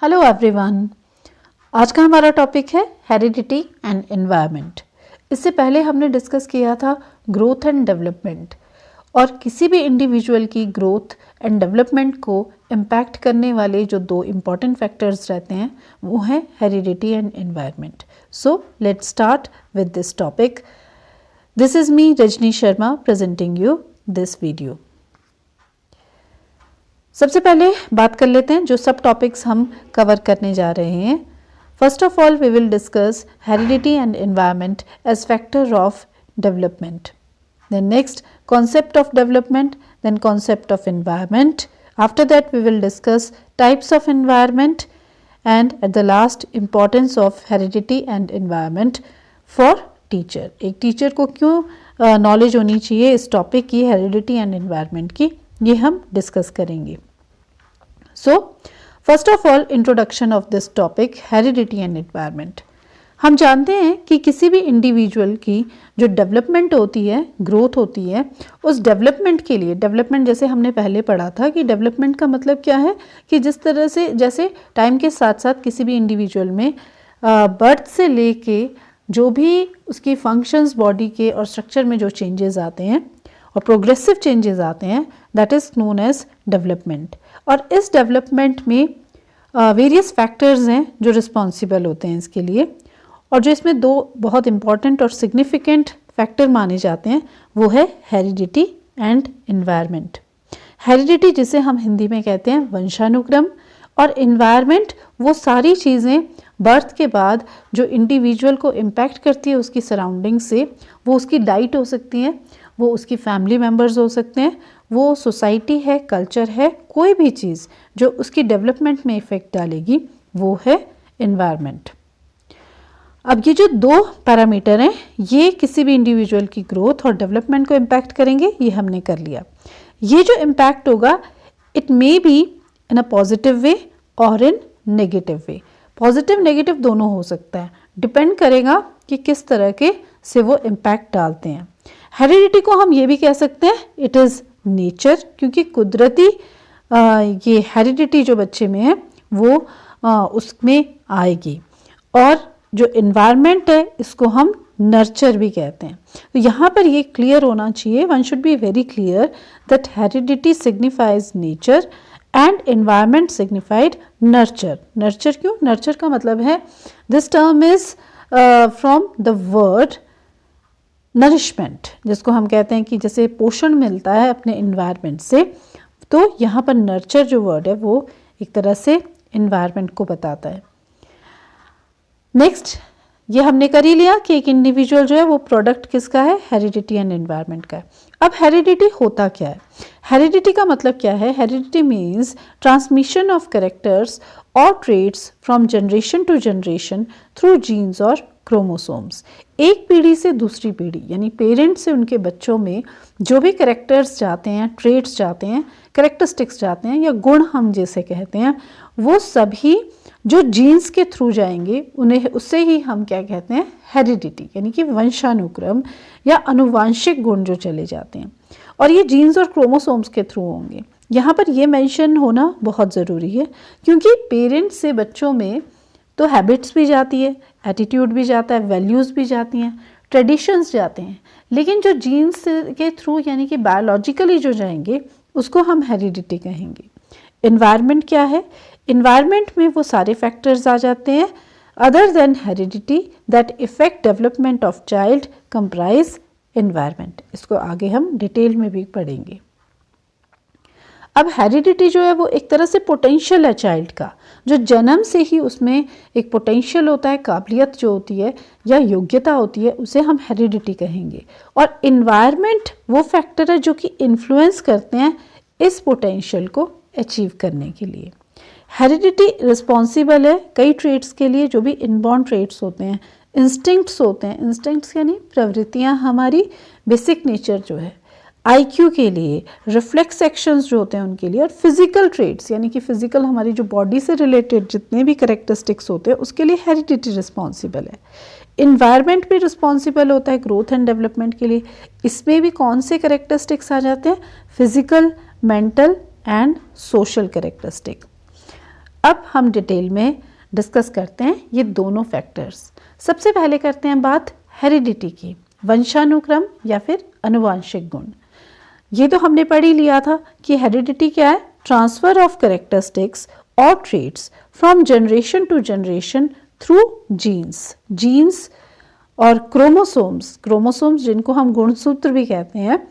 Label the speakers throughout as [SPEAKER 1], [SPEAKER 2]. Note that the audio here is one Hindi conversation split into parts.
[SPEAKER 1] Hello everyone. आज का हमारा टॉपिक है हेरिडिटी एंड एनवायरनमेंट। इससे पहले हमने डिस्कस किया था ग्रोथ एंड डेवलपमेंट, और किसी भी इंडिविजुअल की ग्रोथ एंड डेवलपमेंट को इम्पैक्ट करने वाले जो दो इम्पॉर्टेंट फैक्टर्स रहते हैं वो हैं heredity and environment. So let's start with this topic. This is me Rajni Sharma presenting you this video. सबसे पहले बात कर लेते हैं जो सब टॉपिक्स हम कवर करने जा रहे हैं। First of all we will discuss heredity and environment as factor of development, then next concept of development, then concept of environment. After that we will discuss types of environment, and at the last importance of heredity and environment for teacher. एक टीचर को क्यों नॉलेज होनी चाहिए इस टॉपिक की, हेरिडिटी एंड एनवायरनमेंट की, ये हम डिस्कस करेंगे। So first of all introduction of this topic heredity and environment. हम जानते हैं कि किसी भी इंडिविजुअल की जो डेवलपमेंट होती है, ग्रोथ होती है, उस डेवलपमेंट के लिए, डेवलपमेंट जैसे हमने पहले पढ़ा था कि डेवलपमेंट का मतलब क्या है कि जिस तरह से जैसे टाइम के साथ साथ किसी भी इंडिविजुअल में बर्थ से लेके जो भी उसकी फंक्शंस बॉडी के और स्ट्रक्चर में जो चेंजेस आते हैं और प्रोग्रेसिव चेंजेस आते हैं, that is known as development. और इस डेवलपमेंट में वेरियस फैक्टर्स हैं जो रिस्पॉन्सिबल होते हैं इसके लिए, और जो इसमें दो बहुत इंपॉर्टेंट और सिग्निफिकेंट फैक्टर माने जाते हैं वो है हेरिडिटी एंड एनवायरनमेंट। हेरिडिटी जिसे हम हिंदी में कहते हैं वंशानुक्रम, और एनवायरनमेंट वो सारी चीज़ें बर्थ के बाद जो इंडिविजुअल को इम्पैक्ट करती है उसकी सराउंडिंग से। वो उसकी डाइट हो सकती है, वो उसकी फैमिली मेम्बर्स हो सकते हैं, वो सोसाइटी है, कल्चर है, कोई भी चीज़ जो उसकी डेवलपमेंट में इफ़ेक्ट डालेगी वो है एनवायरनमेंट। अब ये जो दो पैरामीटर हैं ये किसी भी इंडिविजुअल की ग्रोथ और डेवलपमेंट को इम्पैक्ट करेंगे, ये हमने कर लिया। ये जो इम्पैक्ट होगा it may be in a positive way और इन नेगेटिव वे। पॉजिटिव नेगेटिव दोनों हो सकता है, डिपेंड करेगा कि किस तरह के से वो इम्पैक्ट डालते हैं। हेरिडिटी को हम ये भी कह सकते हैं इट इज़ नेचर, क्योंकि कुदरती ये हेरिडिटी जो बच्चे में है वो उसमें आएगी। और जो एनवायरनमेंट है इसको हम नर्चर भी कहते हैं। तो यहाँ पर ये क्लियर होना चाहिए, one should be very clear that heredity signifies nature and environment signified nurture. Nurture क्यों? नर्चर का मतलब है this term is from the word nourishment, जिसको हम कहते हैं कि जैसे पोषण मिलता है अपने एनवायरनमेंट से, तो यहाँ पर नर्चर जो वर्ड है वो एक तरह से एनवायरनमेंट को बताता है। नेक्स्ट ये हमने कर ही लिया कि एक इंडिविजुअल जो है वो प्रोडक्ट किसका है, हेरिडिटी एंड एनवायरनमेंट का है। अब हेरिडिटी होता क्या है? हेरिडिटी का मतलब क्या है? Heredity means transmission of characters और traits from generation to generation through genes और क्रोमोसोम्स। एक पीढ़ी से दूसरी पीढ़ी यानी पेरेंट्स से उनके बच्चों में जो भी कैरेक्टर्स जाते हैं, ट्रेट्स जाते हैं, कैरेक्टरिस्टिक्स जाते हैं या गुण हम जैसे कहते हैं, वो सभी जो जीन्स के थ्रू जाएंगे उन्हें उससे ही हम क्या कहते हैं, हेरिडिटी, यानी कि वंशानुक्रम या अनुवांशिक गुण जो चले जाते हैं, और ये जीन्स और क्रोमोसोम्स के थ्रू होंगे। यहाँ पर ये मेंशन होना बहुत ज़रूरी है क्योंकि पेरेंट्स से बच्चों में तो हैबिट्स भी जाती है, एटीट्यूड भी जाता है, वैल्यूज़ भी जाती हैं, ट्रेडिशंस जाते हैं, लेकिन जो जीन्स के थ्रू यानी कि बायोलॉजिकली जो जाएंगे उसको हम हेरिडिटी कहेंगे। एनवायरनमेंट क्या है? एनवायरनमेंट में वो सारे फैक्टर्स आ जाते हैं other than heredity that effect development of child comprise environment. इसको आगे हम डिटेल में भी पढ़ेंगे। अब हेरिडिटी जो है वो एक तरह से पोटेंशियल है चाइल्ड का, जो जन्म से ही उसमें एक पोटेंशियल होता है, काबिलियत जो होती है या योग्यता होती है, उसे हम हेरिडिटी कहेंगे। और एनवायरनमेंट वो फैक्टर है जो कि इन्फ्लुएंस करते हैं इस पोटेंशियल को अचीव करने के लिए। हेरिडिटी रिस्पॉन्सिबल है कई ट्रेट्स के लिए जो भी इनबॉर्न ट्रेट्स होते हैं, इंस्टिंक्ट्स होते हैं, इंस्टिंक्ट्स यानी प्रवृत्तियाँ, हमारी बेसिक नेचर जो है, आईक्यू के लिए, रिफ्लेक्स एक्शंस जो होते हैं उनके लिए, और फिजिकल ट्रेट्स यानी कि फिजिकल हमारी जो बॉडी से रिलेटेड जितने भी करेक्टरिस्टिक्स होते हैं उसके लिए हेरिडिटी रिस्पॉन्सिबल है। इन्वायरमेंट भी रिस्पॉन्सिबल होता है ग्रोथ एंड डेवलपमेंट के लिए। इसमें भी कौन से करेक्टरिस्टिक्स आ जाते हैं? Physical, mental and social characteristic. अब हम डिटेल में डिस्कस करते हैं ये दोनों फैक्टर्स। सबसे पहले करते हैं बात हेरिडिटी की, वंशानुक्रम या फिर अनुवांशिक गुण। ये तो हमने पढ़ ही लिया था कि हेरिडिटी क्या है, ट्रांसफर ऑफ कैरेक्टरिस्टिक्स और traits from generation to generation through genes. Genes और क्रोमोसोम्स, क्रोमोसोम्स जिनको हम गुणसूत्र भी कहते हैं,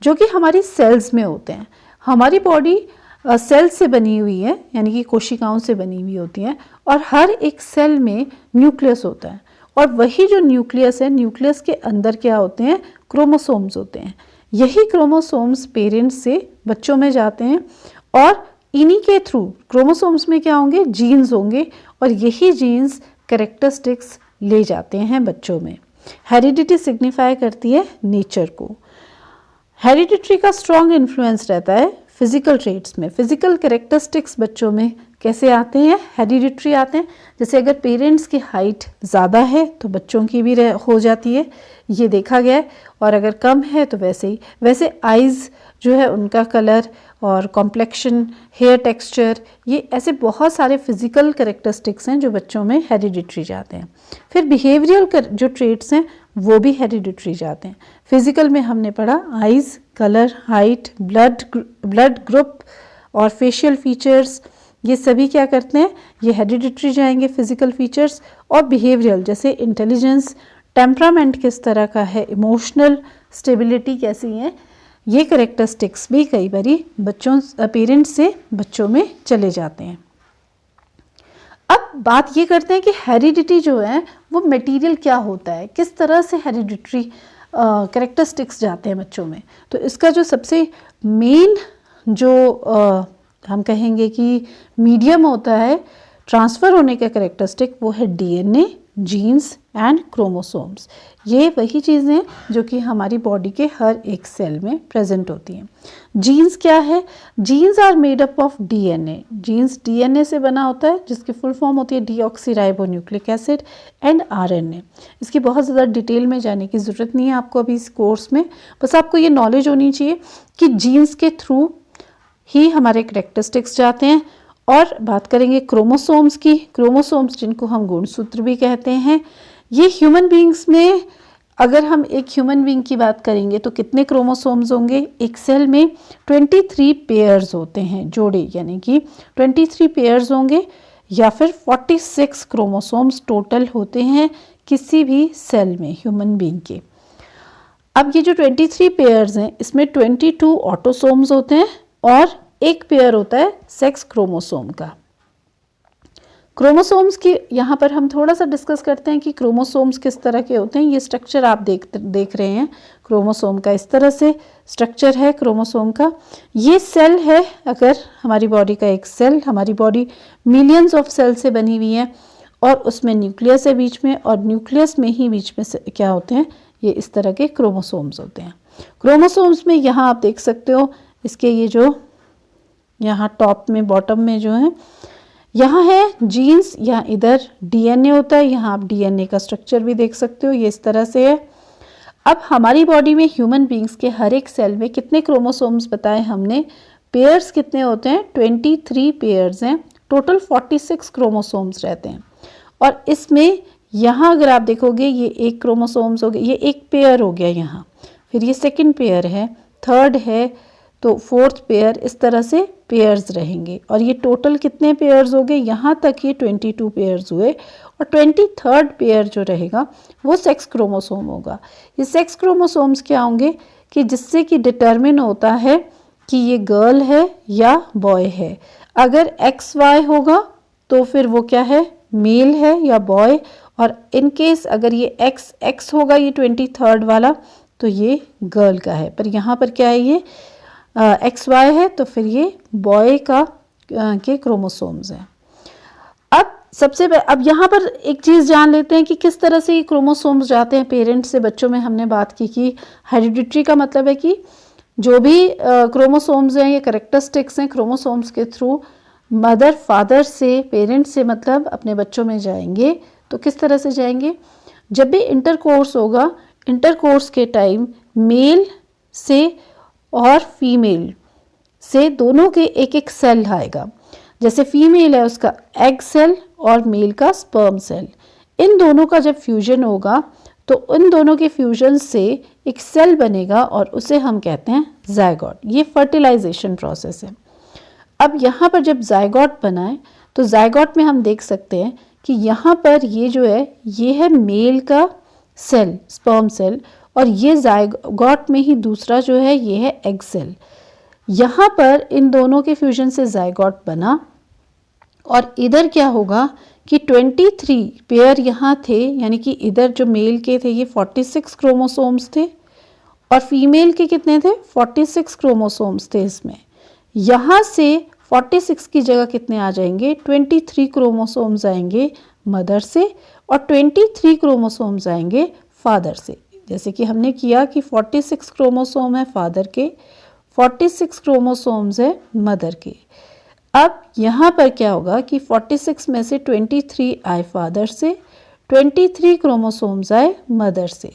[SPEAKER 1] जो कि हमारी सेल्स में होते हैं। हमारी बॉडी सेल से बनी हुई है, यानी कि कोशिकाओं से बनी हुई होती है, और हर एक सेल में न्यूक्लियस होता है, और वही जो न्यूक्लियस है, न्यूक्लियस के अंदर क्या होते हैं, क्रोमोसोम्स होते हैं। यही क्रोमोसोम्स पेरेंट्स से बच्चों में जाते हैं, और इन्हीं के थ्रू क्रोमोसोम्स में क्या होंगे, जीन्स होंगे, और यही जीन्स कैरेक्टरिस्टिक्स ले जाते हैं बच्चों में। हेरिडिटी सिग्निफाई करती है नेचर को। हेरिडिटी का स्ट्रॉन्ग इन्फ्लुएंस रहता है फिजिकल ट्रेट्स में। फिजिकल कैरेक्टरिस्टिक्स बच्चों में कैसे आते हैं, हेरिडिटरी आते हैं। जैसे अगर पेरेंट्स की हाइट ज़्यादा है तो बच्चों की भी हो जाती है, ये देखा गया है, और अगर कम है तो वैसे ही। वैसे आइज़ जो है उनका कलर और कॉम्प्लेक्शन, हेयर टेक्सचर, ये ऐसे बहुत सारे फिजिकल कैरेक्टरिस्टिक्स हैं जो बच्चों में हेरिडिटरी जाते हैं। फिर बिहेवियरल जो ट्रेट्स हैं वो भी हेरिडिटरी जाते हैं। फिजिकल में हमने पढ़ा eyes, colour, height, blood group और फेशियल फीचर्स, ये सभी क्या करते हैं, ये हेरिडिटरी जाएंगे फिजिकल फीचर्स। और बिहेवियरल जैसे इंटेलिजेंस, टेम्परामेंट किस तरह का है, इमोशनल स्टेबिलिटी कैसी है, ये कैरेक्टरिस्टिक्स भी कई बारी पेरेंट्स से बच्चों में चले जाते हैं। अब बात ये करते हैं कि हेरिडिटी जो है वो मटेरियल क्या होता है, किस तरह से हेरिडिटरी कैरेक्टरिस्टिक्स जाते हैं बच्चों में। तो इसका जो सबसे मेन जो हम कहेंगे कि मीडियम होता है ट्रांसफ़र होने का कैरेक्टरिस्टिक, वो है डीएनए, जीन्स एंड क्रोमोसोम्स। ये वही चीज़ें हैं जो कि हमारी बॉडी के हर एक सेल में प्रेजेंट होती हैं। जीन्स क्या है, genes are made up of DNA. Genes DNA से बना होता है, जिसकी फुल फॉर्म होती है डीऑक्सीराइबोन्यूक्लिक एसिड, एंड आरएनए। इसकी बहुत ज़्यादा डिटेल में जाने की ज़रूरत नहीं है आपको अभी इस कोर्स में, बस आपको ये नॉलेज होनी चाहिए कि जीन्स के थ्रू ही हमारे कैरेक्टरिस्टिक्स जाते हैं। और बात करेंगे क्रोमोसोम्स की, क्रोमोसोम्स जिनको हम गुणसूत्र भी कहते हैं। ये ह्यूमन बींग्स में, अगर हम एक ह्यूमन बींग की बात करेंगे तो कितने क्रोमोसोम्स होंगे, एक सेल में 23 पेयर्स होते हैं, जोड़े, यानी कि 23 पेयर्स होंगे, या फिर 46 क्रोमोसोम्स टोटल होते हैं किसी भी सेल में ह्यूमन बींग के। अब ये जो 23 पेयर्स हैं, इसमें 22 ऑटोसोम्स होते हैं और एक पेयर होता है सेक्स क्रोमोसोम का। क्रोमोसोम्स की यहाँ पर हम थोड़ा सा डिस्कस करते हैं कि क्रोमोसोम्स किस तरह के होते हैं। ये स्ट्रक्चर आप देख रहे हैं क्रोमोसोम का, इस तरह से स्ट्रक्चर है क्रोमोसोम का। ये सेल है, अगर हमारी बॉडी का एक सेल, हमारी बॉडी मिलियंस ऑफ सेल से बनी हुई है, और उसमें न्यूक्लियस है बीच में, और न्यूक्लियस में ही बीच में से क्या होते हैं, ये इस तरह के क्रोमोसोम्स होते हैं। क्रोमोसोम्स में यहाँ आप देख सकते हो, इसके ये जो यहाँ टॉप में, बॉटम में जो है, यहाँ है जीन्स, यहाँ इधर डीएनए होता है, यहाँ आप डीएनए का स्ट्रक्चर भी देख सकते हो, ये इस तरह से है। अब हमारी बॉडी में ह्यूमन बींग्स के हर एक सेल में कितने क्रोमोसोम्स बताए हमने, पेयर्स कितने होते हैं, 23 पेयर्स हैं, टोटल 46 क्रोमोसोम्स रहते हैं। और इसमें यहाँ अगर आप देखोगे, ये एक क्रोमोसोम्स हो गए, ये एक पेयर हो गया यहाँ, फिर ये सेकेंड पेयर है, थर्ड है, तो फोर्थ पेयर, इस तरह से पेयर्स रहेंगे। और ये टोटल कितने पेयर्स हो गए, यहाँ तक ये 22 पेयर्स हुए, और 23rd पेयर जो रहेगा वो सेक्स क्रोमोसोम होगा। ये सेक्स क्रोमोसोम्स क्या होंगे कि जिससे कि डिटरमिन होता है कि ये गर्ल है या बॉय है। अगर XY होगा तो फिर वो क्या है, मेल है या बॉय, और इन केस अगर ये XX होगा, ये 23rd वाला, तो ये गर्ल का है। पर यहाँ पर क्या है, ये XY है, तो फिर ये बॉय का के क्रोमोसोम्स हैं। अब यहाँ पर एक चीज़ जान लेते हैं कि किस तरह से ये क्रोमोसोम्स जाते हैं पेरेंट्स से बच्चों में। हमने बात की कि हेरिडिटरी का मतलब है कि जो भी क्रोमोसोम्स हैं, ये कैरेक्टरिस्टिक्स हैं, क्रोमोसोम्स के थ्रू मदर फादर से, पेरेंट्स से मतलब अपने बच्चों में जाएंगे। तो किस तरह से जाएंगे, जब भी इंटरकोर्स होगा, इंटरकोर्स के टाइम मेल से और फीमेल से दोनों के एक एक सेल आएगा। जैसे फीमेल है उसका एग सेल और मेल का स्पर्म सेल, इन दोनों का जब फ्यूजन होगा तो इन दोनों के फ्यूजन से एक सेल बनेगा और उसे हम कहते हैं जायगोट। ये फर्टिलाइजेशन प्रोसेस है। अब यहाँ पर जब जायगोट बना है तो जायगोट में हम देख सकते हैं कि यहाँ पर ये जो है ये है मेल का सेल, स्पर्म सेल, और ये जायगोट में ही दूसरा जो है ये है एग सेल। यहाँ पर इन दोनों के फ्यूजन से जायगोट बना और इधर क्या होगा कि 23 पेयर यहाँ थे, यानी कि इधर जो मेल के थे ये 46 क्रोमोसोम्स थे और फीमेल के कितने थे, 46 क्रोमोसोम्स थे इसमें। यहाँ से 46 की जगह कितने आ जाएंगे, 23 क्रोमोसोम्स आएंगे मदर से और 23 क्रोमोसोम्स आएंगे फादर से। जैसे कि हमने किया कि 46 क्रोमोसोम है फादर के, 46 क्रोमोसोम्स है मदर के। अब यहाँ पर क्या होगा कि 46 में से 23 आए फादर से, 23 क्रोमोसोम्स आए मदर से,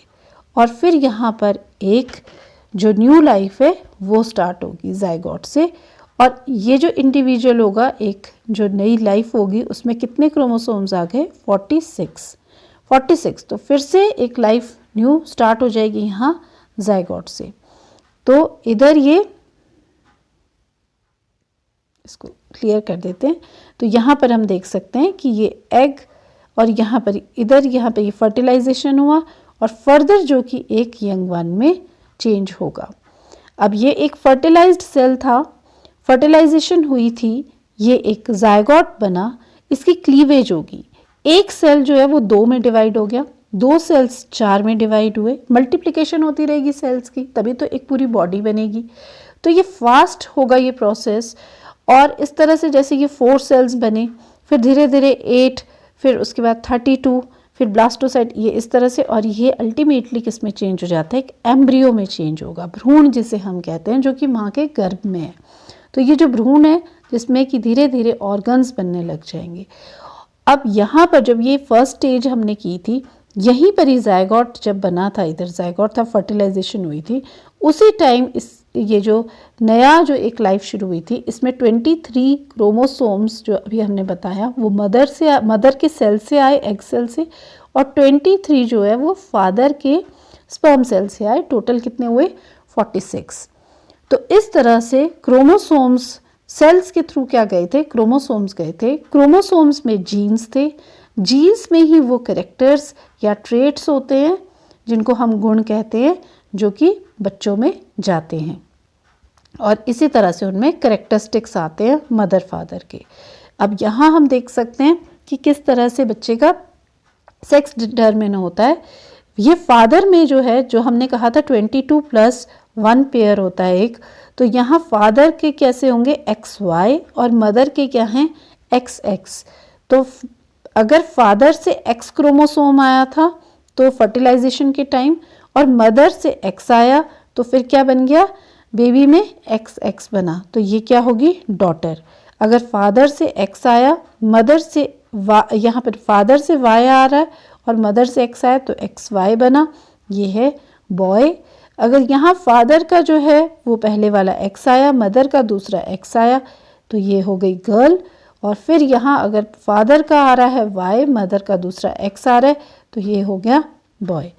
[SPEAKER 1] और फिर यहाँ पर एक जो न्यू लाइफ है वो स्टार्ट होगी जायगोट से। और ये जो इंडिविजुअल होगा, एक जो नई लाइफ होगी, उसमें कितने क्रोमोसोम्स आ गए, 46। तो फिर से एक लाइफ न्यू स्टार्ट हो जाएगी यहाँ जायगोट से। तो इधर ये इसको क्लियर कर देते हैं। तो यहाँ पर हम देख सकते हैं कि ये एग और यहाँ पर इधर यहाँ पर ये फर्टिलाइजेशन हुआ और फर्दर जो कि एक यंग वन में चेंज होगा। अब ये एक फर्टिलाइज्ड सेल था, फर्टिलाइजेशन हुई थी, ये एक जायगोट बना, इसकी क्लीवेज होगी। एक सेल जो है वो 2 में डिवाइड हो गया, 2 सेल्स 4 में डिवाइड हुए, मल्टीप्लिकेशन होती रहेगी सेल्स की, तभी तो एक पूरी बॉडी बनेगी। तो ये फास्ट होगा ये प्रोसेस। और इस तरह से जैसे ये 4 सेल्स बने, फिर धीरे धीरे 8, फिर उसके बाद 32, फिर ब्लास्टोसाइट, ये इस तरह से, और ये अल्टीमेटली किस में चेंज हो जाता है, एक एम्ब्रियो में चेंज होगा, भ्रूण जिसे हम कहते हैं, जो कि माँ के गर्भ में है। तो ये जो भ्रूण है जिसमें कि धीरे धीरे ऑर्गन्स बनने लग जाएंगे। अब यहाँ पर जब ये फर्स्ट स्टेज हमने की थी, यहीं पर ही जायगोट जब बना था, इधर जायगोट था, फर्टिलाइजेशन हुई थी, उसी टाइम इस ये जो नया जो एक लाइफ शुरू हुई थी, इसमें 23 क्रोमोसोम्स जो अभी हमने बताया वो मदर के सेल से आए, एग सेल से, और 23 जो है वो फादर के स्पर्म सेल से आए। टोटल कितने हुए, 46। तो इस तरह से क्रोमोसोम्स सेल्स के थ्रू क्या गए थे, क्रोमोसोम्स गए थे। क्रोमोसोम्स में जीन्स थे, जीन्स में ही वो कैरेक्टर्स या ट्रेट्स होते हैं जिनको हम गुण कहते हैं, जो कि बच्चों में जाते हैं, और इसी तरह से उनमें कैरेक्टरिस्टिक्स आते हैं मदर फादर के। अब यहाँ हम देख सकते हैं कि किस तरह से बच्चे का सेक्स डिटरमिन होता है। ये फादर में जो है, जो हमने कहा था 22+1 पेयर होता है एक, तो यहाँ फादर के कैसे होंगे, XY, और मदर के क्या हैं, XX। तो अगर फादर से X क्रोमोसोम आया था तो फर्टिलाइजेशन के टाइम, और मदर से X आया तो फिर क्या बन गया, बेबी में XX बना, तो ये क्या होगी, डॉटर। अगर फादर से X आया, मदर से यहाँ पर फादर से Y आ रहा है और मदर से X आया तो XY बना, ये है बॉय। अगर यहाँ फादर का जो है वो पहले वाला X आया, मदर का दूसरा X आया, तो ये हो गई गर्ल। और फिर यहाँ अगर फादर का आ रहा है Y, मदर का दूसरा X आ रहा है, तो ये हो गया बॉय।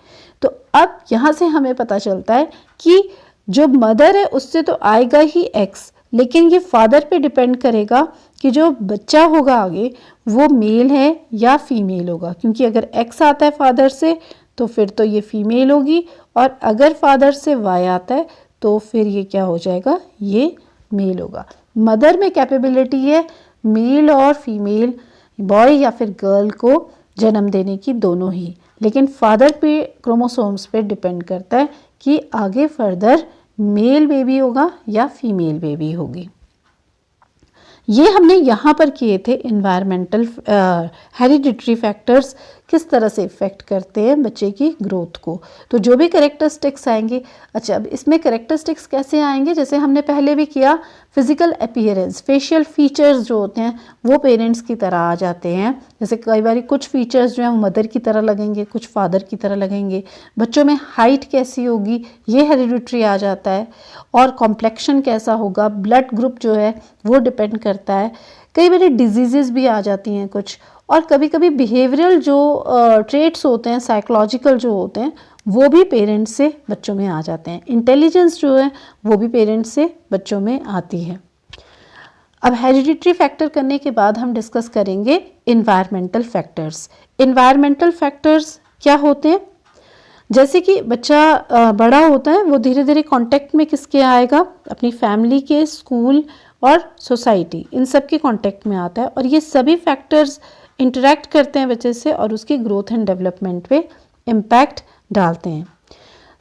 [SPEAKER 1] तो अब यहाँ से हमें पता चलता है कि जो मदर है उससे तो आएगा ही X, लेकिन ये फादर पे डिपेंड करेगा कि जो बच्चा होगा आगे वो मेल है या फीमेल होगा, क्योंकि अगर X आता है फादर से तो फिर तो ये फीमेल होगी, और अगर फादर से Y आता है तो फिर ये क्या हो जाएगा, ये मेल होगा। मदर में कैपेबिलिटी है मेल और फीमेल, बॉय या फिर गर्ल को जन्म देने की, दोनों ही, लेकिन फादर पे क्रोमोसोम्स पे डिपेंड करता है कि आगे फर्दर मेल बेबी होगा या फीमेल बेबी होगी। ये हमने यहाँ पर किए थे एनवायरमेंटल हेरिडिटरी फैक्टर्स किस तरह से इफ़ेक्ट करते हैं बच्चे की ग्रोथ को। तो जो भी कैरेक्टरिस्टिक्स आएंगे, अच्छा अब इसमें कैरेक्टरिस्टिक्स कैसे आएंगे, जैसे हमने पहले भी किया, फिजिकल अपीयरेंस, फेशियल फीचर्स जो होते हैं वो पेरेंट्स की तरह आ जाते हैं। जैसे कई बार कुछ फीचर्स जो हैं वो मदर की तरह लगेंगे, कुछ फादर की तरह लगेंगे। बच्चों में हाइट कैसी होगी ये हेरिडिटरी आ जाता है, और कॉम्प्लेक्शन कैसा होगा, ब्लड ग्रुप जो है वो डिपेंड करता है। कई बार डिजीज़ेस भी आ जाती हैं कुछ, और कभी कभी बिहेवियरल जो ट्रेट्स होते हैं, साइकोलॉजिकल जो होते हैं, वो भी पेरेंट्स से बच्चों में आ जाते हैं। इंटेलिजेंस जो है वो भी पेरेंट्स से बच्चों में आती है। अब हेरिडिटरी फैक्टर करने के बाद हम डिस्कस करेंगे इन्वायरमेंटल फैक्टर्स। इन्वायरमेंटल फैक्टर्स क्या होते हैं? जैसे कि बच्चा बड़ा होता है, वो धीरे धीरे कांटेक्ट में किसके आएगा? अपनी फैमिली के, स्कूल और सोसाइटी, इन सब के कांटेक्ट में आता है, और ये सभी फैक्टर्स इंटरेक्ट करते हैं बच्चे से और उसकी ग्रोथ एंड डेवलपमेंट पे इम्पैक्ट डालते हैं।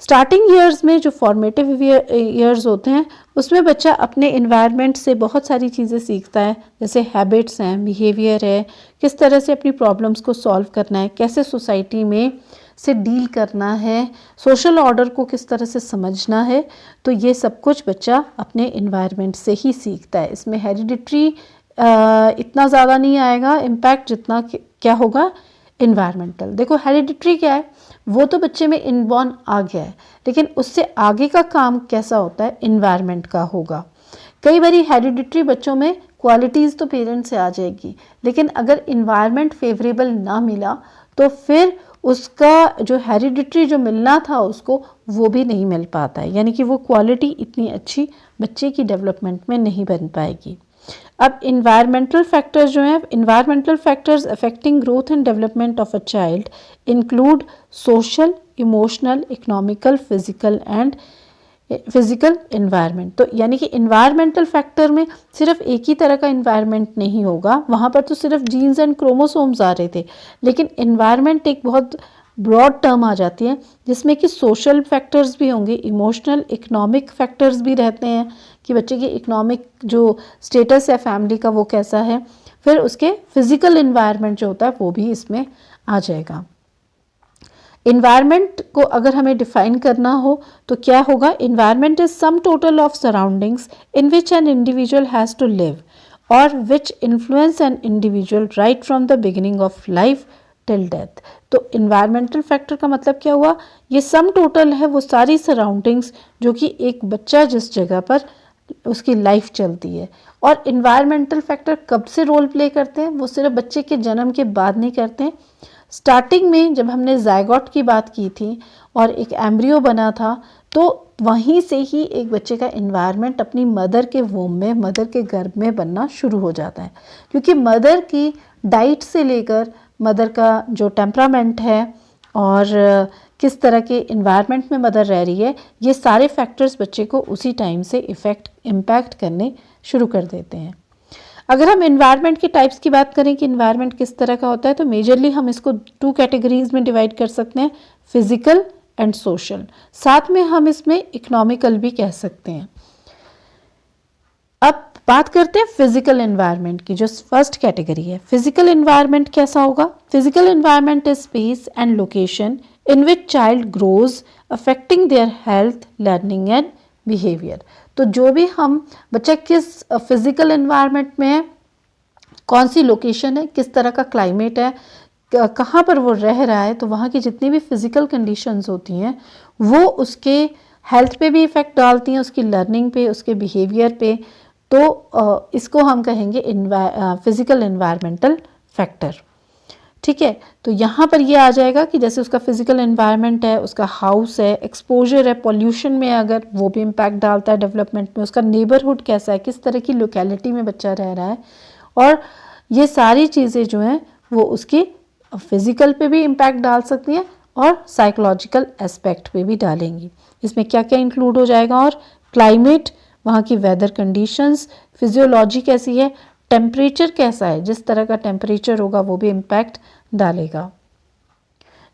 [SPEAKER 1] स्टार्टिंग ईयर्स में जो फॉर्मेटिव ईयर्स होते हैं उसमें बच्चा अपने इन्वायरमेंट से बहुत सारी चीज़ें सीखता है, जैसे हैबिट्स हैं, बिहेवियर है, किस तरह से अपनी प्रॉब्लम्स को सॉल्व करना है, कैसे सोसाइटी में से डील करना है, सोशल ऑर्डर को किस तरह से समझना है। तो ये सब कुछ बच्चा अपने इन्वायरमेंट से ही सीखता है। इसमें हेरिडिटरी इतना ज़्यादा नहीं आएगा इम्पैक्ट जितना क्या होगा इन्वायरमेंटल। देखो हेरिडिटरी क्या है, वो तो बच्चे में इनबॉर्न आ गया है, लेकिन उससे आगे का काम कैसा होता है, इन्वायरमेंट का होगा। कई बारी हेरिडिटरी बच्चों में क्वालिटीज़ तो पेरेंट्स से आ जाएगी, लेकिन अगर इन्वायरमेंट फेवरेबल ना मिला तो फिर उसका जो हेरिडिटरी जो मिलना था उसको, वो भी नहीं मिल पाता है, यानी कि वो क्वालिटी इतनी अच्छी बच्चे की डेवलपमेंट में नहीं बन पाएगी। अब इन्वायरमेंटल फैक्टर्स जो हैं, environmental factors affecting growth and development of a child include social, emotional, economical, physical environment. तो यानी कि इन्वायरमेंटल फैक्टर में सिर्फ एक ही तरह का इन्वायरमेंट नहीं होगा, वहाँ पर तो सिर्फ जीन्स एंड क्रोमोसोम्स आ रहे थे, लेकिन इन्वायरमेंट एक बहुत ब्रॉड टर्म आ जाती है जिसमें कि सोशल फैक्टर्स भी होंगे, इमोशनल, इकोनॉमिक फैक्टर्स भी रहते हैं कि बच्चे की इकोनॉमिक जो स्टेटस है फैमिली का वो कैसा है, फिर उसके फिजिकल इन्वायरमेंट जो होता है वो भी इसमें आ जाएगा। इन्वायरमेंट को अगर हमें डिफाइन करना हो तो क्या होगा? Environment is sum total of surroundings in which an individual has to live और which influence an individual right from the beginning of life till death. तो इन्वायरमेंटल फैक्टर का मतलब क्या हुआ? ये सम टोटल है वो सारी सराउंडिंग्स जो कि एक बच्चा जिस जगह पर उसकी लाइफ चलती है। और इन्वायरमेंटल फैक्टर कब से रोल प्ले करते हैं? वो सिर्फ बच्चे के जन्म के बाद नहीं करते हैं। स्टार्टिंग में जब हमने जायगोट की बात की थी और एक एम्ब्रियो बना था, तो वहीं से ही एक बच्चे का इन्वायरमेंट अपनी मदर के वोम में, मदर के गर्भ में बनना शुरू हो जाता है, क्योंकि मदर की डाइट से लेकर मदर का जो टेम्परामेंट है और किस तरह के इन्वायरमेंट में मदर रह रही है, ये सारे फैक्टर्स बच्चे को उसी टाइम से इम्पैक्ट करने शुरू कर देते हैं। अगर हम इन्वायरमेंट के टाइप्स की बात करें कि इन्वायरमेंट किस तरह का होता है, तो मेजरली हम इसको 2 कैटेगरीज में डिवाइड कर सकते हैं, फिजिकल एंड सोशल। साथ में हम इसमें इकोनॉमिकल भी कह सकते हैं। अब बात करते हैं फिजिकल एनवायरनमेंट की, जो फर्स्ट कैटेगरी है। फिजिकल एनवायरनमेंट कैसा होगा? Physical environment is space and location in which child grows affecting their health, learning and behaviour. तो जो भी हम बच्चा किस फिजिकल एनवायरनमेंट में है, कौन सी लोकेशन है, किस तरह का क्लाइमेट है, कहाँ पर वो रह रहा है, तो वहाँ की जितनी भी फिजिकल कंडीशंस होती हैं वो उसके हेल्थ पे भी इफ़ेक्ट डालती हैं, उसकी लर्निंग पे, उसके बिहेवियर पे। तो इसको हम कहेंगे फिजिकल एनवायरमेंटल फैक्टर। ठीक है, तो यहाँ पर ये आ जाएगा कि जैसे उसका फिजिकल एनवायरनमेंट है, उसका हाउस है, एक्सपोजर है पॉल्यूशन में, अगर वो भी इम्पैक्ट डालता है डेवलपमेंट में, उसका नेबरहुड कैसा है, किस तरह की लोकेलिटी में बच्चा रह रहा है, और ये सारी चीज़ें जो हैं वो उसकी फिजिकल पे भी इम्पैक्ट डाल सकती हैं और साइकोलॉजिकल एस्पेक्ट पे भी डालेंगी। इसमें क्या क्या इंक्लूड हो जाएगा? और क्लाइमेट, वहाँ की वेदर कंडीशंस, फिजियोलॉजी कैसी है, टेम्परेचर कैसा है, जिस तरह का टेम्परेचर होगा वो भी इम्पैक्ट डालेगा।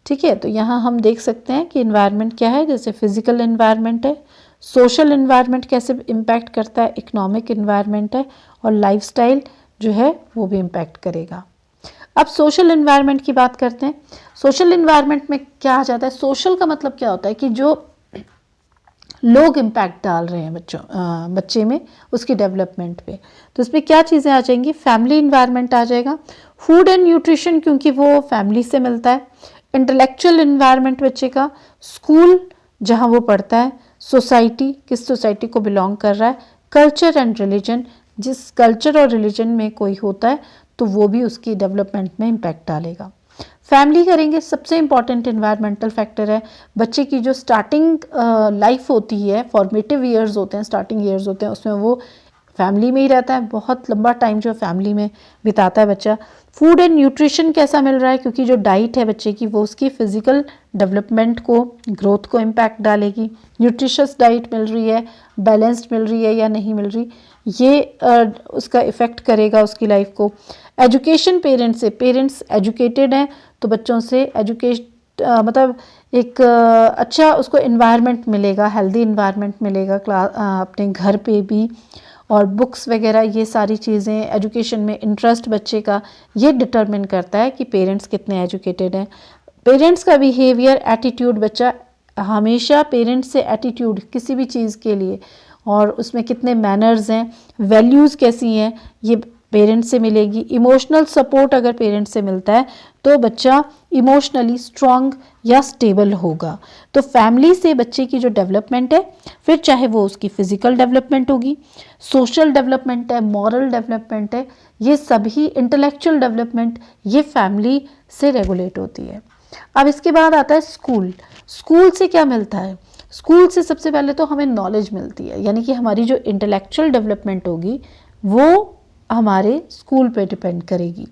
[SPEAKER 1] ठीक है, तो यहाँ हम देख सकते हैं कि इन्वायरमेंट क्या है, जैसे फिजिकल इन्वायरमेंट है, सोशल इन्वायरमेंट कैसे इम्पैक्ट करता है, इकोनॉमिक इन्वायरमेंट है, और लाइफस्टाइल जो है वो भी इम्पैक्ट करेगा। अब सोशल इन्वायरमेंट की बात करते हैं। सोशल इन्वायरमेंट में क्या आ जाता है? सोशल का मतलब क्या होता है कि जो लोग इम्पैक्ट डाल रहे हैं बच्चे में, उसकी डेवलपमेंट पे। तो इसमें क्या चीज़ें आ जाएंगी? फैमिली इन्वायरमेंट आ जाएगा, फूड एंड न्यूट्रिशन क्योंकि वो फैमिली से मिलता है, इंटेलेक्चुअल इन्वायरमेंट बच्चे का, स्कूल जहाँ वो पढ़ता है, सोसाइटी, किस सोसाइटी को बिलोंग कर रहा है, कल्चर एंड रिलीजन, जिस कल्चर और रिलीजन में कोई होता है तो वो भी उसकी डेवलपमेंट में इम्पैक्ट डालेगा। फैमिली करेंगे, सबसे इम्पॉर्टेंट इन्वायरमेंटल फैक्टर है। बच्चे की जो स्टार्टिंग लाइफ होती है, फॉर्मेटिव ईयर्स होते हैं, स्टार्टिंग ईयर्स होते हैं, उसमें वो फैमिली में ही रहता है, बहुत लंबा टाइम जो फैमिली में बिताता है बच्चा। फूड एंड न्यूट्रिशन कैसा मिल रहा है, क्योंकि जो डाइट है बच्चे की वो उसकी फिजिकल डेवलपमेंट को, ग्रोथ को इम्पैक्ट डालेगी। न्यूट्रिशियस डाइट मिल रही है, बैलेंस्ड मिल रही है या नहीं मिल रही, ये उसका इफ़ेक्ट करेगा उसकी लाइफ को। एजुकेशन पेरेंट्स से, पेरेंट्स एजुकेटेड हैं तो बच्चों से मतलब एक अच्छा उसको इन्वायरमेंट मिलेगा, हेल्दी इन्वायरमेंट मिलेगा अपने घर पे भी। और बुक्स वगैरह, ये सारी चीज़ें, एजुकेशन में इंटरेस्ट बच्चे का, ये डिटरमिन करता है कि पेरेंट्स कितने एजुकेटेड हैं। पेरेंट्स का बिहेवियर, एटीट्यूड, बच्चा हमेशा पेरेंट्स से एटीट्यूड किसी भी चीज़ के लिए, और उसमें कितने मैनर्स हैं, वैल्यूज़ कैसी हैं, ये पेरेंट्स से मिलेगी। इमोशनल सपोर्ट अगर पेरेंट्स से मिलता है तो बच्चा इमोशनली स्ट्रॉन्ग या स्टेबल होगा। तो फैमिली से बच्चे की जो डेवलपमेंट है, फिर चाहे वो उसकी फिजिकल डेवलपमेंट होगी, सोशल डेवलपमेंट है, मॉरल डेवलपमेंट है, ये सभी, इंटेलेक्चुअल डेवलपमेंट, ये फैमिली से रेगुलेट होती है। अब इसके बाद आता है स्कूल। स्कूल से क्या मिलता है? स्कूल से सबसे पहले तो हमें नॉलेज मिलती है, यानी कि हमारी जो इंटेलेक्चुअल डेवलपमेंट होगी वो हमारे स्कूल पे डिपेंड करेगी।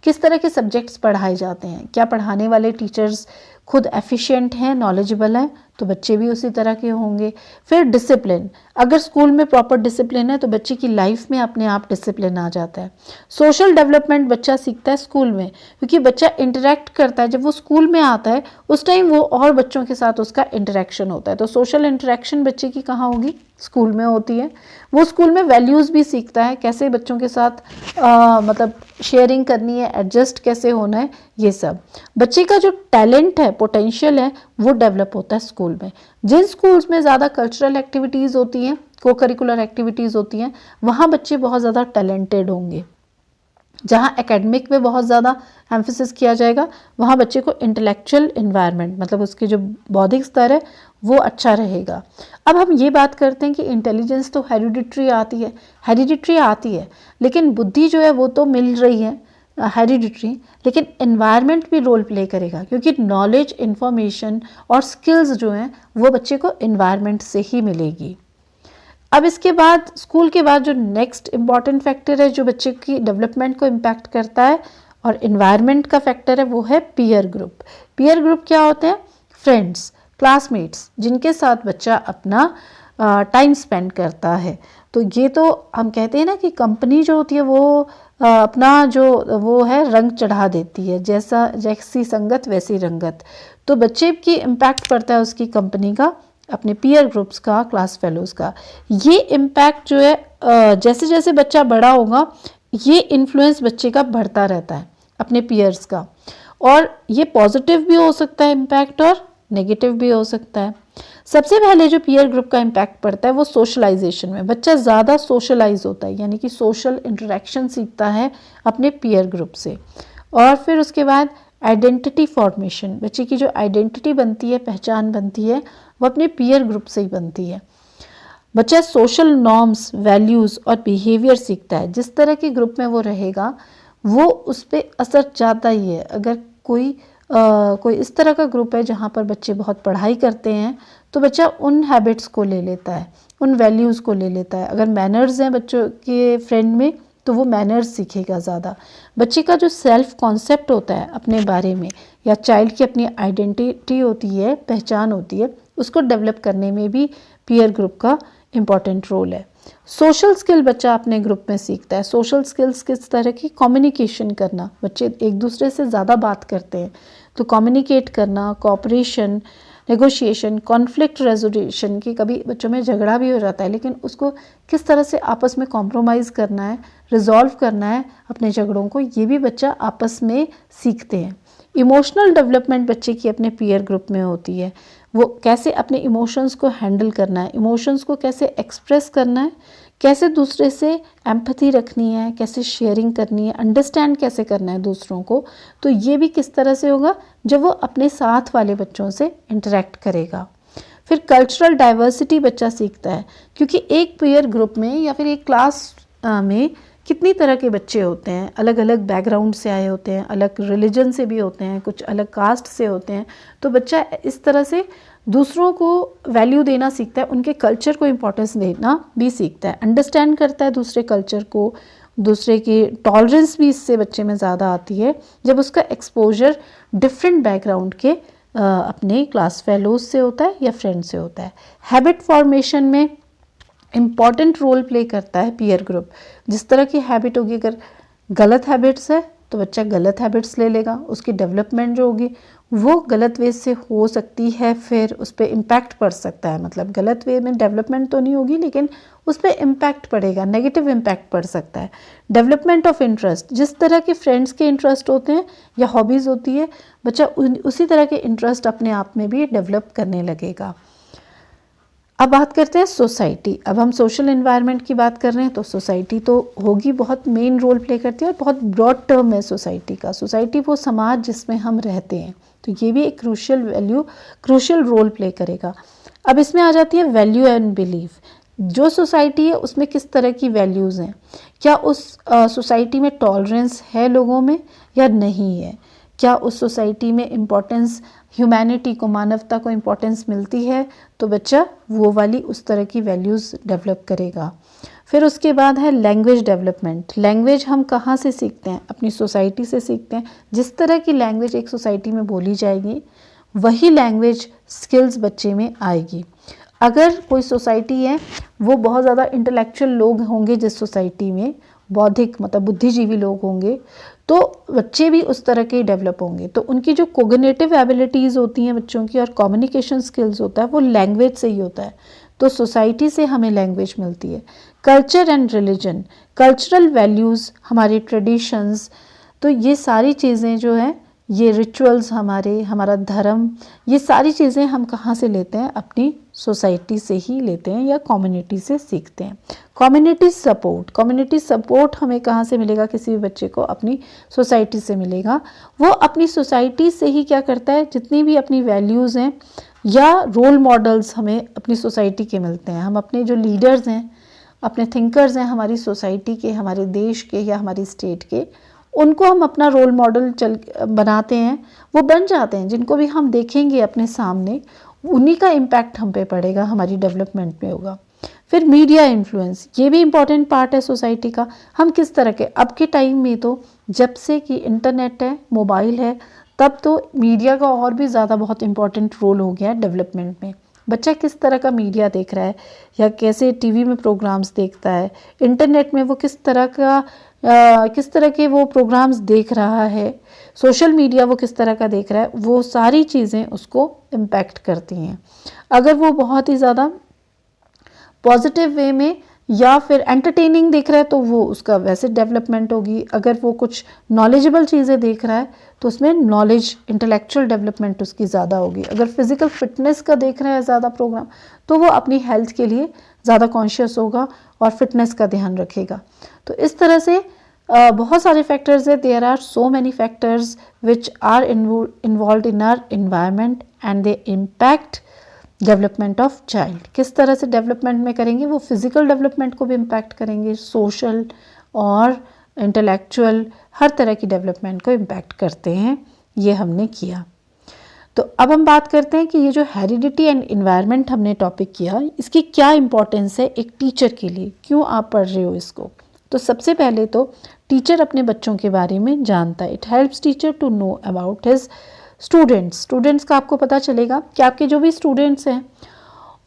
[SPEAKER 1] किस तरह के सब्जेक्ट्स पढ़ाए जाते हैं, क्या पढ़ाने वाले टीचर्स खुद एफिशिएंट हैं, नॉलेजेबल हैं, तो बच्चे भी उसी तरह के होंगे। फिर डिसिप्लिन, अगर स्कूल में प्रॉपर डिसिप्लिन है तो बच्चे की लाइफ में अपने आप डिसिप्लिन आ जाता है। सोशल डेवलपमेंट बच्चा सीखता है स्कूल में, क्योंकि बच्चा इंटरेक्ट करता है, जब वो स्कूल में आता है उस टाइम वो और बच्चों के साथ उसका इंटरेक्शन होता है। तो सोशल इंटरेक्शन बच्चे की कहाँ होगी? स्कूल में होती है। वो स्कूल में वैल्यूज़ भी सीखता है, कैसे बच्चों के साथ मतलब शेयरिंग करनी है, एडजस्ट कैसे होना है, ये सब। बच्चे का जो टैलेंट है, पोटेंशियल है, वो डेवलप होता है स्कूल में। जिन स्कूल्स में ज़्यादा कल्चरल एक्टिविटीज़ होती हैं, को करिकुलर एक्टिविटीज़ होती हैं, वहाँ बच्चे बहुत ज़्यादा टैलेंटेड होंगे। जहाँ एकेडमिक में बहुत ज़्यादा एम्फेसिस किया जाएगा, वहाँ बच्चे को इंटेलेक्चुअल इन्वायरमेंट, मतलब उसके जो बौद्धिक स्तर है वो अच्छा रहेगा। अब हम ये बात करते हैं कि इंटेलिजेंस तो हेरिडिटरी आती है, लेकिन बुद्धि जो है वो तो मिल रही है हेरिडिटरी, लेकिन एनवायरनमेंट भी रोल प्ले करेगा, क्योंकि नॉलेज, इन्फॉर्मेशन और स्किल्स जो हैं वो बच्चे को एनवायरनमेंट से ही मिलेगी। अब इसके बाद, स्कूल के बाद जो नेक्स्ट इम्पॉर्टेंट फैक्टर है जो बच्चे की डेवलपमेंट को इम्पैक्ट करता है और इन्वायरमेंट का फैक्टर है, वो है पीयर ग्रुप। पीयर ग्रुप क्या होते हैं? फ्रेंड्स, क्लासमेट्स, जिनके साथ बच्चा अपना टाइम स्पेंड करता है। तो ये तो हम कहते हैं ना कि कंपनी जो होती है वो अपना जो वो है रंग चढ़ा देती है, जैसी संगत वैसी रंगत। तो बच्चे की इम्पैक्ट पड़ता है उसकी कंपनी का, अपने पीयर ग्रुप्स का, क्लास फेलोज़ का। ये इम्पैक्ट जो है जैसे जैसे बच्चा बड़ा होगा, ये इन्फ्लुएंस बच्चे का बढ़ता रहता है अपने पीयर्स का, और ये पॉजिटिव भी हो सकता है इम्पैक्ट और नेगेटिव भी हो सकता है। सबसे पहले जो पीयर ग्रुप का इम्पैक्ट पड़ता है वो सोशलाइजेशन में। बच्चा ज़्यादा सोशलाइज होता है, यानी कि सोशल इंटरेक्शन सीखता है अपने पीयर ग्रुप से। और फिर उसके बाद आइडेंटिटी फॉर्मेशन, बच्चे की जो आइडेंटिटी बनती है, पहचान बनती है, वो अपने पीयर ग्रुप से ही बनती है। बच्चा सोशल नॉर्म्स, वैल्यूज़ और बिहेवियर सीखता है। जिस तरह के ग्रुप में वो रहेगा वो उस पर असर जाता ही है। अगर कोई इस तरह का ग्रुप है जहाँ पर बच्चे बहुत पढ़ाई करते हैं तो बच्चा उन हैबिट्स को ले लेता है, उन वैल्यूज़ को ले लेता है। अगर मैनर्स हैं बच्चों के फ्रेंड में तो वो मैनर्स सीखेगा ज़्यादा। बच्चे का जो सेल्फ कॉन्सेप्ट होता है अपने बारे में, या चाइल्ड की अपनी आइडेंटिटी होती है, पहचान होती है, उसको डेवलप करने में भी पीयर ग्रुप का इम्पॉर्टेंट रोल है। सोशल स्किल बच्चा अपने ग्रुप में सीखता है। सोशल स्किल्स किस तरह की? कम्युनिकेशन करना, बच्चे एक दूसरे से ज़्यादा बात करते हैं, तो कम्युनिकेट करना, कोऑपरेशन, नेगोशिएशन, कॉन्फ्लिक्ट रेजोल्यूशन, की कभी बच्चों में झगड़ा भी हो जाता है, लेकिन उसको किस तरह से आपस में कॉम्प्रोमाइज़ करना है, रिजॉल्व करना है अपने झगड़ों को, ये भी बच्चा आपस में सीखते हैं। इमोशनल डेवलपमेंट बच्चे की अपने पीयर ग्रुप में होती है। वो कैसे अपने इमोशंस को हैंडल करना है, इमोशंस को कैसे एक्सप्रेस करना है, कैसे दूसरे से एम्पैथी रखनी है, कैसे शेयरिंग करनी है, अंडरस्टैंड कैसे करना है दूसरों को, तो ये भी किस तरह से होगा? जब वो अपने साथ वाले बच्चों से इंटरेक्ट करेगा। फिर कल्चरल डाइवर्सिटी बच्चा सीखता है, क्योंकि एक पीयर ग्रुप में या फिर एक क्लास में कितनी तरह के बच्चे होते हैं, अलग अलग बैकग्राउंड से आए होते हैं, अलग रिलीजन से भी होते हैं, कुछ अलग कास्ट से होते हैं। तो बच्चा इस तरह से दूसरों को वैल्यू देना सीखता है, उनके कल्चर को इम्पोर्टेंस देना भी सीखता है, अंडरस्टैंड करता है दूसरे कल्चर को, दूसरे की टॉलरेंस भी इससे बच्चे में ज़्यादा आती है जब उसका एक्सपोजर डिफरेंट बैकग्राउंड के अपने क्लास फेलोज से होता है या फ्रेंड से होता है। हैबिट फॉर्मेशन में इम्पॉर्टेंट रोल प्ले करता है पीयर ग्रुप। जिस तरह की हैबिट होगी, अगर गलत हैबिट्स है तो बच्चा गलत हैबिट्स ले लेगा, उसकी डेवलपमेंट जो होगी वो गलत वे से हो सकती है, फिर उस पर इम्पैक्ट पड़ सकता है। मतलब गलत वे में डेवलपमेंट तो नहीं होगी लेकिन उस पर इम्पैक्ट पड़ेगा, नेगेटिव इम्पैक्ट पड़ सकता है। डेवलपमेंट ऑफ इंटरेस्ट, जिस तरह के फ्रेंड्स के इंटरेस्ट होते हैं या हॉबीज़ होती है, बच्चा उसी तरह के इंटरेस्ट अपने आप में भी डेवलप करने लगेगा। अब बात करते हैं सोसाइटी। अब हम सोशल एनवायरनमेंट की बात कर रहे हैं तो सोसाइटी तो होगी, बहुत मेन रोल प्ले करती है और बहुत ब्रॉड टर्म है सोसाइटी का। सोसाइटी वो समाज जिसमें हम रहते हैं, तो ये भी एक क्रूशियल रोल प्ले करेगा। अब इसमें आ जाती है वैल्यू एंड बिलीफ। जो सोसाइटी है उसमें किस तरह की वैल्यूज़ हैं, क्या उस सोसाइटी में टॉलरेंस है लोगों में या नहीं है, क्या उस सोसाइटी में इम्पोर्टेंस ह्यूमैनिटी को, मानवता को इम्पोर्टेंस मिलती है, तो बच्चा वो वाली उस तरह की वैल्यूज़ डेवलप करेगा। फिर उसके बाद है लैंग्वेज डेवलपमेंट। लैंग्वेज हम कहाँ से सीखते हैं? अपनी सोसाइटी से सीखते हैं। जिस तरह की लैंग्वेज एक सोसाइटी में बोली जाएगी वही लैंग्वेज स्किल्स बच्चे में आएगी। अगर कोई सोसाइटी है वो बहुत ज़्यादा इंटेलेक्चुअल लोग होंगे, जिस सोसाइटी में बौद्धिक मतलब बुद्धिजीवी लोग होंगे, तो बच्चे भी उस तरह के डेवलप होंगे। तो उनकी जो कोग्निटिव एबिलिटीज़ होती हैं बच्चों की और कम्युनिकेशन स्किल्स होता है वो लैंग्वेज से ही होता है। तो सोसाइटी से हमें लैंग्वेज मिलती है। Culture and religion, cultural values, हमारे ट्रेडिशंस, तो ये सारी चीज़ें जो हैं, ये रिचुअल्स हमारा धर्म, ये सारी चीज़ें हम कहाँ से लेते हैं? अपनी सोसाइटी से ही लेते हैं या कम्युनिटी से सीखते हैं। कम्युनिटी सपोर्ट हमें कहाँ से मिलेगा? किसी भी बच्चे को अपनी सोसाइटी से मिलेगा। वो अपनी सोसाइटी से ही क्या करता है, जितनी भी अपनी वैल्यूज़ हैं या रोल मॉडल्स हमें अपनी सोसाइटी के मिलते हैं। हम अपने जो लीडर्स हैं, अपने थिंकर्स हैं हमारी सोसाइटी के, हमारे देश के या हमारी स्टेट के, उनको हम अपना रोल मॉडल बनाते हैं, वो बन जाते हैं। जिनको भी हम देखेंगे अपने सामने, उन्हीं का इम्पैक्ट हम पे पड़ेगा, हमारी डेवलपमेंट में होगा। फिर मीडिया इन्फ्लुएंस, ये भी इम्पॉर्टेंट पार्ट है सोसाइटी का। हम किस तरह के, अब के टाइम में तो जब से कि इंटरनेट है, मोबाइल है, तब तो मीडिया का और भी ज़्यादा बहुत इम्पॉर्टेंट रोल हो गया है डेवलपमेंट में। बच्चा किस तरह का मीडिया देख रहा है या कैसे टीवी में प्रोग्राम्स देखता है, इंटरनेट में वो किस तरह के वो प्रोग्राम्स देख रहा है, सोशल मीडिया वो किस तरह का देख रहा है, वो सारी चीज़ें उसको इम्पैक्ट करती हैं। अगर वो बहुत ही ज़्यादा पॉजिटिव वे में या फिर एंटरटेनिंग देख रहा है तो वो उसका वैसे डेवलपमेंट होगी। अगर वो कुछ नॉलेजेबल चीज़ें देख रहा है तो उसमें नॉलेज, इंटेलेक्चुअल डेवलपमेंट उसकी ज़्यादा होगी। अगर फिजिकल फिटनेस का देख रहा है ज़्यादा प्रोग्राम, तो वो अपनी हेल्थ के लिए ज़्यादा कॉन्शियस होगा और फिटनेस का ध्यान रखेगा। तो इस तरह से बहुत सारे फैक्टर्स है। There are so many factors which are involve in our environment and they impact development of child. किस तरह से डेवलपमेंट में करेंगे? वो फिजिकल डेवलपमेंट को भी इम्पैक्ट करेंगे, सोशल और इंटेलेक्चुअल, हर तरह की डेवलपमेंट को इम्पैक्ट करते हैं। ये हमने किया। तो अब हम बात करते हैं कि ये जो हेरिडिटी एंड इन्वायरमेंट हमने टॉपिक किया, इसकी क्या इंपॉर्टेंस है एक टीचर के लिए, क्यों आप पढ़ रहे हो इसको? तो सबसे पहले तो टीचर अपने बच्चों के बारे में जानता है। It helps teacher to know about his students का आपको पता चलेगा कि आपके जो भी स्टूडेंट्स हैं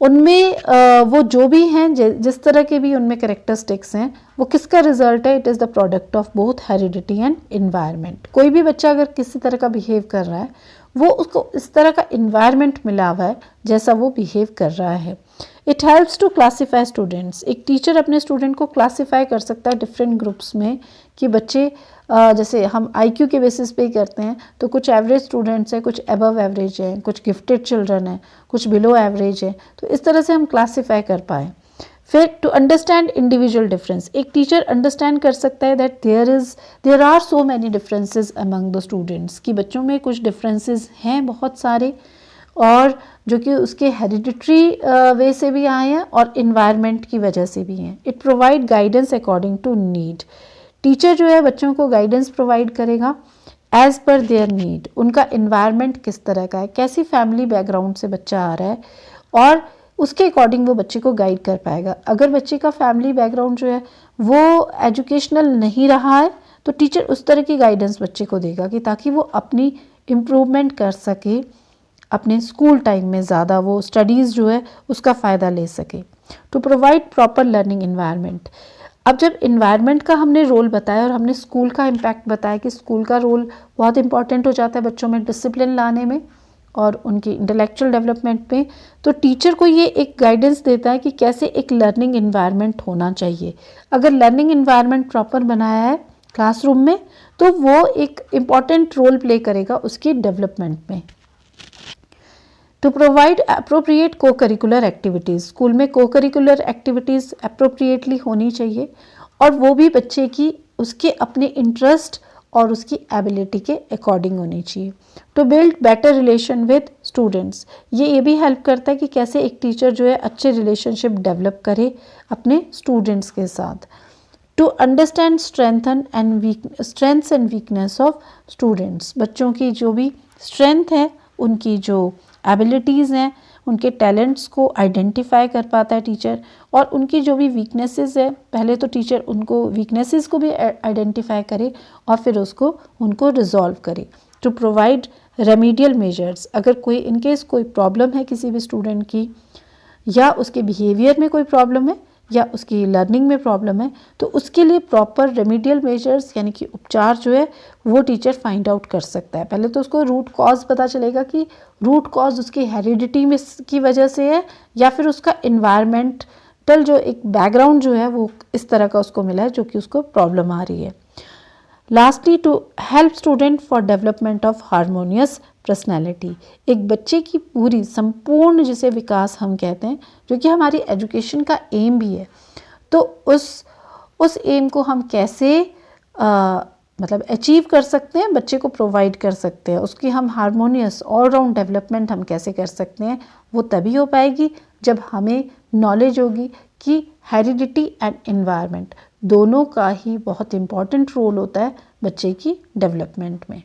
[SPEAKER 1] उनमें वो जो भी हैं, जिस तरह के भी उनमें कैरेक्टरिस्टिक्स हैं, वो किसका रिजल्ट है? It is the product of both heredity and environment. कोई भी बच्चा अगर किसी तरह का बिहेव कर रहा है, वो उसको इस तरह का इन्वायरमेंट मिला हुआ है जैसा वो बिहेव कर रहा है। It helps to classify students. एक टीचर अपने स्टूडेंट को क्लासीफाई कर सकता है डिफरेंट ग्रुप्स में कि बच्चे जैसे हम IQ के बेसिस पे ही करते हैं, तो कुछ एवरेज स्टूडेंट्स हैं, कुछ अबव एवरेज हैं, कुछ गिफ्टेड चिल्ड्रन हैं, कुछ बिलो एवरेज हैं। तो इस तरह से हम क्लासीफाई कर पाएँ। फिर टू अंडरस्टैंड इंडिविजुअल डिफरेंस, एक टीचर अंडरस्टैंड कर सकता है that there are so many differences among the students, कि बच्चों में कुछ डिफरेंसेस हैं बहुत सारे, और जो कि उसके हेरिडिटरी वे से भी आए हैं और इन्वायरमेंट की वजह से भी हैं। It provide guidance according to need. Teacher जो है बच्चों को गाइडेंस प्रोवाइड करेगा एज पर देयर नीड। उनका इन्वायरमेंट किस तरह का है, कैसी फैमिली बैकग्राउंड से बच्चा आ रहा है, और उसके अकॉर्डिंग वो बच्चे को गाइड कर पाएगा। अगर बच्चे का फैमिली बैकग्राउंड जो है वो एजुकेशनल नहीं रहा है तो टीचर उस तरह की गाइडेंस बच्चे को देगा कि ताकि वो अपनी इम्प्रूवमेंट कर सके, अपने स्कूल टाइम में ज़्यादा वो स्टडीज़ जो है उसका फ़ायदा ले सके। To provide proper learning environment. अब जब इन्वायरमेंट का हमने रोल बताया और हमने स्कूल का इम्पैक्ट बताया कि स्कूल का रोल बहुत इंपॉर्टेंट हो जाता है बच्चों में डिसिप्लिन लाने में और उनकी इंटेलेक्चुअल डेवलपमेंट में, तो टीचर को ये एक गाइडेंस देता है कि कैसे एक लर्निंग इन्वायरमेंट होना चाहिए। अगर लर्निंग इन्वायरमेंट प्रॉपर बनाया है क्लासरूम में तो वो एक इम्पॉर्टेंट रोल प्ले करेगा उसकी डेवलपमेंट में। टू प्रोवाइड अप्रोप्रिएट को करिकुलर एक्टिविटीज़। स्कूल में को करिकुलर एक्टिविटीज़ अप्रोप्रिएटली होनी चाहिए और वो भी बच्चे की उसके अपने इंटरेस्ट और उसकी एबिलिटी के अकॉर्डिंग होनी चाहिए। To build better relation with students. ये भी हेल्प करता है कि कैसे एक टीचर जो है अच्छे रिलेशनशिप डेवलप करे अपने स्टूडेंट्स के साथ। To understand strengths and weakness of students. बच्चों की जो भी स्ट्रेंथ है, उनकी जो एबिलिटीज़ हैं, उनके टैलेंट्स को आइडेंटिफाई कर पाता है टीचर, और उनकी जो भी वीकनेसेस है पहले तो टीचर उनको वीकनेसेस को भी आइडेंटिफाई करे और फिर उनको रिजॉल्व करे। To provide remedial measures. अगर कोई इनकेस कोई प्रॉब्लम है किसी भी स्टूडेंट की, या उसके बिहेवियर में कोई प्रॉब्लम है या उसकी लर्निंग में प्रॉब्लम है, तो उसके लिए प्रॉपर रेमीडियल मेजर्स यानी कि उपचार जो है वो टीचर फाइंड आउट कर सकता है। पहले तो उसको रूट कॉज पता चलेगा कि रूट कॉज उसकी हेरिडिटी में की वजह से है या फिर उसका इन्वायरमेंटल जो एक बैकग्राउंड जो है वो इस तरह का उसको मिला है जो कि उसको प्रॉब्लम आ रही है। Lastly, to help student for development of harmonious personality. एक बच्चे की पूरी संपूर्ण जिसे विकास हम कहते हैं, जो कि हमारी एजुकेशन का एम भी है, तो उस एम को हम कैसे मतलब अचीव कर सकते हैं, बच्चे को प्रोवाइड कर सकते हैं, उसकी हम हारमोनियस ऑलराउंड डेवलपमेंट हम कैसे कर सकते हैं, वो तभी हो पाएगी जब हमें नॉलेज होगी कि हेरिडिटी एंड एनवायरनमेंट दोनों का ही बहुत इम्पॉर्टेंट रोल होता है बच्चे की डेवलपमेंट में।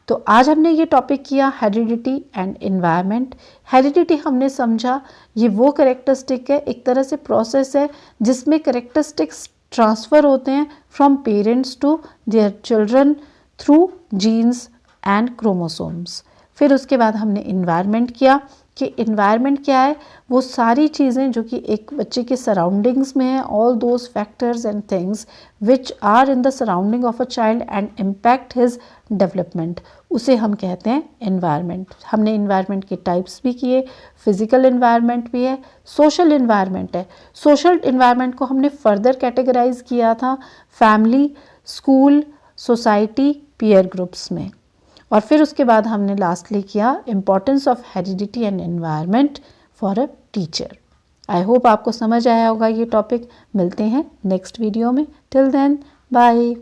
[SPEAKER 1] तो आज हमने ये टॉपिक किया हेरिडिटी एंड एनवायरनमेंट। हेरिडिटी हमने समझा ये वो कैरेक्टरिस्टिक है, एक तरह से प्रोसेस है जिसमें कैरेक्टरिस्टिक्स ट्रांसफ़र होते हैं from parents to their children through genes and chromosomes. फिर उसके बाद हमने एनवायरनमेंट किया कि एनवायरनमेंट क्या है, वो सारी चीज़ें जो कि एक बच्चे के सराउंडिंग्स में है, all those factors and things which are in the surrounding of a child and impact his development, उसे हम कहते हैं एनवायरनमेंट। हमने एनवायरनमेंट के टाइप्स भी किए, फिजिकल एनवायरनमेंट भी है, सोशल एनवायरनमेंट है। सोशल एनवायरनमेंट को हमने फर्दर कैटेगराइज किया था family, school, society, peer groups में, और फिर उसके बाद हमने लास्टली किया importance of heredity and environment for a teacher. I hope आपको समझ आया होगा ये टॉपिक। मिलते हैं नेक्स्ट वीडियो में। Till then bye.